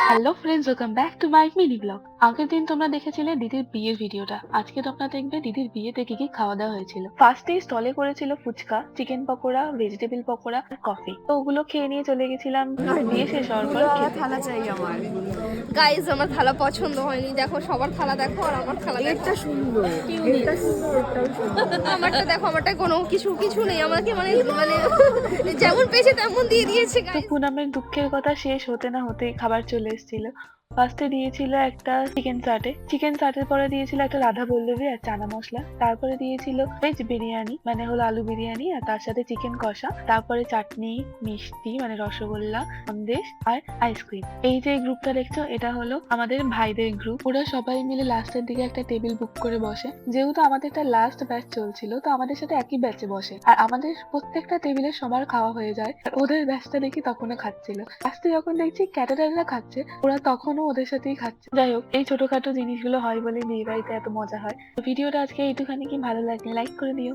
Hello friends, welcome back to my mini blog. আগের দিন তোমরা দেখেছিলে দিদির বিয়ের ভিডিওটা। আজকে তোমরা দেখবে দিদির বিয়েতে কি কি খাওয়া দাওয়া হয়েছিল। ফার্স্টেই স্টলে করেছিল ফুচকা, চিকেন পকোড়া, ভেজিটেবল পকোড়া আর কফি। তো ওগুলো খেয়ে নিয়ে চলে গেছিলাম বিয়ে শেষ হওয়ার পর খেতে। থালা চাই আমার। গাইজ, আমার থালা পছন্দ হয়নি। দেখো, সবার থালা দেখো আর আমার থালা দেখো। এটা সুন্দর, এটা সুন্দর, এটাও সুন্দর। আমারটা দেখো, আমারটা কোনো কিছু কিছু নেই। আমাকে মানে মানে যেমন পেয়েছে তেমন দিয়ে দিয়েছে তো গাইজ। পুনমের দুঃখের কথা শেষ হতে না হতেই খাবার চলে এসেছিল। ফার্স্টে দিয়েছিল একটা চিকেন চাটের পরে দিয়েছিল একটা রাধা পল্লবী আর চানা মশলা। তারপরে দিয়েছিল ভেজ বিরিয়ানি, মানে হলো আলু বিরিয়ানি, আর তার সাথে চিকেন কষা। তারপরে চাটনি, মিষ্টি মানে রসগোল্লা, সন্দেশ আর আইসক্রিম। এই যে গ্রুপটা দেখছো, এটা হলো আমাদের ভাইদের গ্রুপ। ওরা সবাই মিলে লাস্টের দিকে একটা টেবিল বুক করে বসে। যেহেতু আমাদের একটা লাস্ট ব্যাচ চলছিল, তো আমাদের সাথে একই ব্যাচে বসে, আর আমাদের প্রত্যেকটা টেবিলে সবার খাওয়া হয়ে যায়। আর ওদের ব্যাচটা দেখি তখনও খাচ্ছিল। লাস্টে যখন দেখছি ক্যাটারাররা খাচ্ছে, ওরা তখনও ওদের সাথেই খাচ্ছে। যাই হোক, এই ছোটখাটো জিনিসগুলো হয় বলে বিয়ে বাড়িতে এত মজা হয়। তো ভিডিওটা আজকে এইটুখানি, কি ভালো লাগলে লাইক করে দিও।